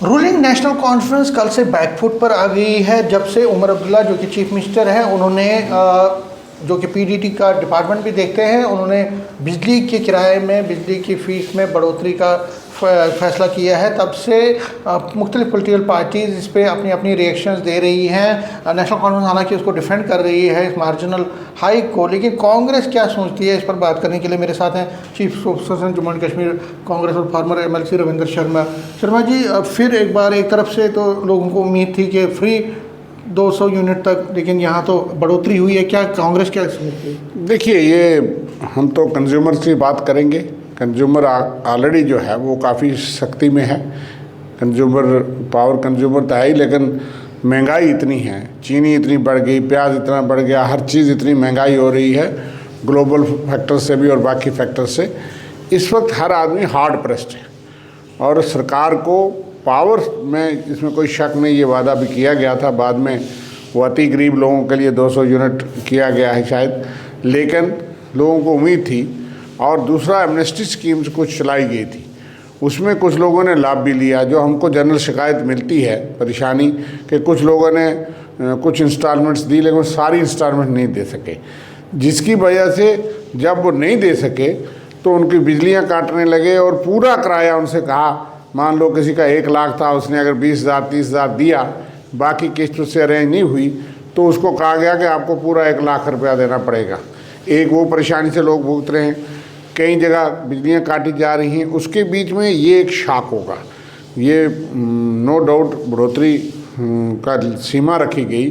Ruling national conference कल से back foot पर आ गई है जब से उमर अब्दुल्ला जो कि चीफ मिनिस्टर हैं उन्होंने जो कि पीडीटी का डिपार्टमेंट भी देखते हैं, उन्होंने बिजली के किराए में, बिजली की फ़ीस में बढ़ोतरी का फैसला किया है। तब से मुख्तलिफ पॉलिटिकल पार्टीज़ इस पर अपनी अपनी रिएक्शंस दे रही हैं। नेशनल कॉन्फ्रेंस हालांकि उसको डिफेंड कर रही है इस मार्जिनल हाइक को, लेकिन कांग्रेस क्या सोचती है, इस पर बात करने के लिए मेरे साथ हैं chief spokesperson Jammu and Kashmir Congress और फॉर्मर एमएलसी रविंदर शर्मा जी। फिर एक बार एक तरफ से तो लोगों को उम्मीद थी कि फ्री 200 यूनिट तक, लेकिन यहाँ तो बढ़ोतरी हुई है। क्या कांग्रेस क्या समझती है? देखिए, ये हम तो कंज्यूमर की बात करेंगे। कंज्यूमर ऑलरेडी जो है वो काफ़ी सख्ती में है। कंज्यूमर पावर कंज्यूमर तो है ही, लेकिन महंगाई इतनी है, चीनी इतनी बढ़ गई, प्याज इतना बढ़ गया, हर चीज़ इतनी महंगाई हो रही है ग्लोबल फैक्टर से भी और बाकी फैक्टर से। इस वक्त हर आदमी हार्ड प्रेस्ड है और सरकार को पावर में इसमें कोई शक नहीं, ये वादा भी किया गया था। बाद में वो अति गरीब लोगों के लिए 200 यूनिट किया गया है शायद, लेकिन लोगों को उम्मीद थी। और दूसरा, एमनेस्टी स्कीम्स कुछ चलाई गई थी, उसमें कुछ लोगों ने लाभ भी लिया। जो हमको जनरल शिकायत मिलती है, परेशानी कि कुछ लोगों ने कुछ इंस्टॉलमेंट्स दी लेकिन सारी इंस्टॉलमेंट नहीं दे सके, जिसकी वजह से जब वो नहीं दे सके तो उनकी बिजलियाँ काटने लगे और पूरा किराया उनसे कहा। मान लो किसी का 1 लाख था, उसने अगर 20,000 30,000 दिया, बाकी किस्त उससे अरेंज नहीं हुई, तो उसको कहा गया कि आपको पूरा 1 लाख रुपया देना पड़ेगा। एक वो परेशानी से लोग भुगत रहे हैं, कई जगह बिजलियाँ काटी जा रही हैं। उसके बीच में ये एक शॉक होगा, ये नो डाउट बढ़ोतरी का सीमा रखी गई,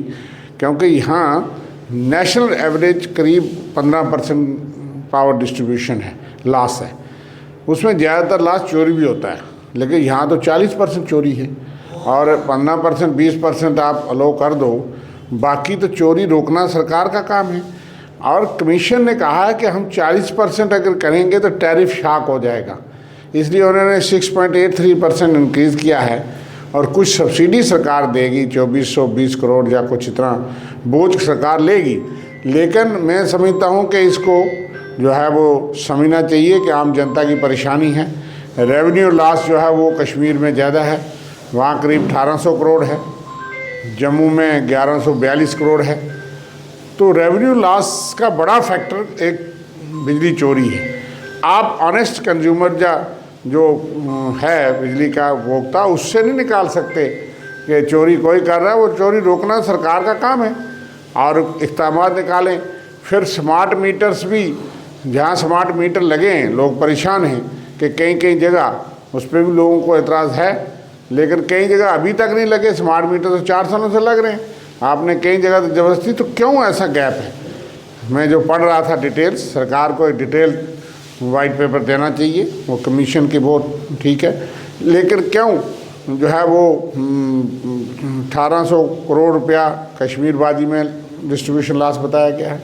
क्योंकि यहाँ नेशनल एवरेज करीब 15% पावर डिस्ट्रीब्यूशन है, लॉस है। उसमें ज़्यादातर लॉस चोरी भी होता है, लेकिन यहाँ तो 40% चोरी है और 15% 20% आप अलो कर दो, बाकी तो चोरी रोकना सरकार का काम है। और कमीशन ने कहा है कि हम 40% अगर करेंगे तो टैरिफ शॉक हो जाएगा, इसलिए उन्होंने 6.83% इंक्रीज़ किया है। और कुछ सब्सिडी सरकार देगी, 2420 करोड़ या कुछ इतना बोझ सरकार लेगी। लेकिन मैं समझता हूँ कि इसको जो है वो समझना चाहिए कि आम जनता की परेशानी है। रेवेन्यू लॉस जो है वो कश्मीर में ज़्यादा है, वहाँ करीब 1800 करोड़ है, जम्मू में 1142 करोड़ है। तो रेवेन्यू लॉस का बड़ा फैक्टर एक बिजली चोरी है। आप ऑनेस्ट कंज्यूमर जो है बिजली का उपभोक्ता, उससे नहीं निकाल सकते कि चोरी कोई कर रहा है। वो चोरी रोकना सरकार का काम है और इक़दाम निकालें। फिर स्मार्ट मीटर्स भी, जहाँ स्मार्ट मीटर लगे हैं लोग परेशान हैं कि कई जगह उस पर भी लोगों को एतराज़ है, लेकिन कई जगह अभी तक नहीं लगे। स्मार्ट मीटर तो 4 सालों से लग रहे हैं, आपने कई जगह तो ज़बरदस्ती। तो क्यों ऐसा गैप है? मैं जो पढ़ रहा था डिटेल्स, सरकार को एक डिटेल वाइट पेपर देना चाहिए, वो कमीशन की बहुत ठीक है, लेकिन क्यों जो है वो 1800 करोड़ रुपया कश्मीर वादी में डिस्ट्रीब्यूशन लॉस बताया गया है,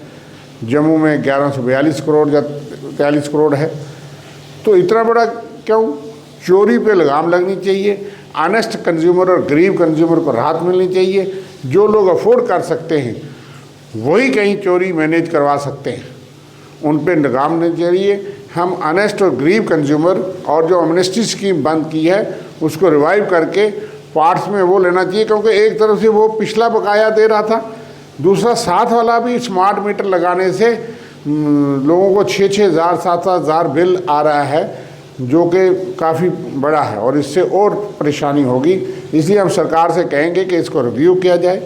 जम्मू में 1142 करोड़ या 43 करोड़ है। तो इतना बड़ा क्यों? चोरी पे लगाम लगनी चाहिए। ऑनेस्ट कंज्यूमर और गरीब कंज्यूमर को राहत मिलनी चाहिए। जो लोग अफोर्ड कर सकते हैं वही कहीं चोरी मैनेज करवा सकते हैं, उन पे लगाम नहीं चाहिए। हम ऑनेस्ट और गरीब कंज्यूमर और जो एमनेस्टी स्कीम बंद की है उसको रिवाइव करके पार्ट्स में वो लेना चाहिए, क्योंकि एक तरफ से वो पिछला बकाया दे रहा था, दूसरा साथ वाला भी स्मार्ट मीटर लगाने से लोगों को 6,000 7,000 बिल आ रहा है, जो कि काफ़ी बड़ा है और इससे और परेशानी होगी। इसलिए हम सरकार से कहेंगे कि इसको रिव्यू किया जाए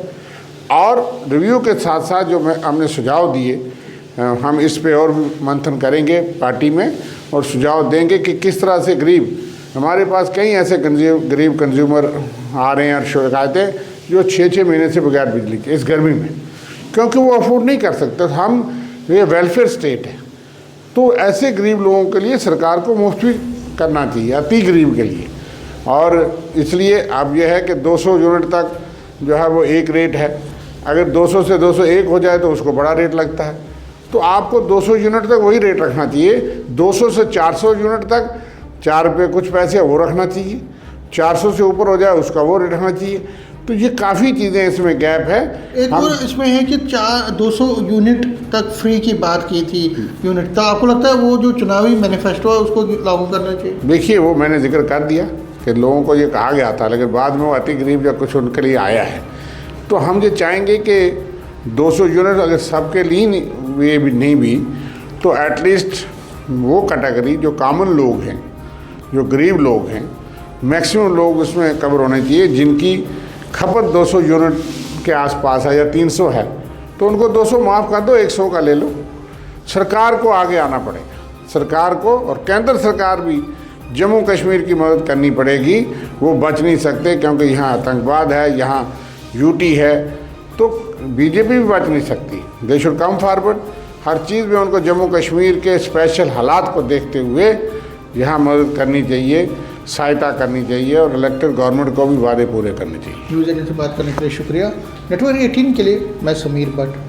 और रिव्यू के साथ साथ जो हमने सुझाव दिए, हम इस पे और मंथन करेंगे पार्टी में और सुझाव देंगे कि किस तरह से गरीब, हमारे पास कई ऐसे गरीब कंज्यूमर आ रहे हैं और शिकायतें जो 6-6 महीने से बगैर बिजली के इस गर्मी में, क्योंकि वो अफोर्ड नहीं कर सकते। हम ये वेलफेयर स्टेट है, तो ऐसे गरीब लोगों के लिए सरकार को मुफ्त भी करना चाहिए, अति गरीब के लिए। और इसलिए अब यह है कि 200 यूनिट तक जो है वो एक रेट है, अगर 200 से 201 हो जाए तो उसको बड़ा रेट लगता है। तो आपको 200 यूनिट तक वही रेट रखना चाहिए। 200 से 400 यूनिट तक 4 रुपये कुछ पैसे वो रखना चाहिए, 400 से ऊपर हो जाए उसका वो रेट रखना चाहिए। तो ये काफ़ी चीज़ें इसमें गैप है। एक और इसमें है कि 200 यूनिट तक फ्री की बात की थी यूनिट, तो आपको लगता है वो जो चुनावी मैनिफेस्टो है उसको लागू करना चाहिए? देखिए, वो मैंने जिक्र कर दिया कि लोगों को ये कहा गया था, लेकिन बाद में वो अति गरीब या कुछ उनके लिए आया है। तो हम ये चाहेंगे कि 200 यूनिट अगर सबके लिए ये भी नहीं भी, तो एटलीस्ट वो कैटेगरी जो कॉमन लोग हैं, जो गरीब लोग हैं, मैक्सिमम लोग उसमें कवर होने चाहिए, जिनकी खपत 200 यूनिट के आसपास है या 300 है, तो उनको 200 माफ़ कर दो, 100 का ले लो। सरकार को आगे आना पड़ेगा, सरकार को, और केंद्र सरकार भी जम्मू कश्मीर की मदद करनी पड़ेगी। वो बच नहीं सकते, क्योंकि यहाँ आतंकवाद है, यहाँ यूटी है, तो बीजेपी भी बच नहीं सकती। दे शुड कम फॉरवर्ड, हर चीज़ में उनको जम्मू कश्मीर के स्पेशल हालात को देखते हुए यहाँ मदद करनी चाहिए, सहायता करनी चाहिए, और इलेक्टेड गवर्नमेंट को भी वादे पूरे करने चाहिए। न्यूज़ 18 से बात करने के लिए शुक्रिया। नेटवर्क 18 के लिए मैं समीर भट्ट।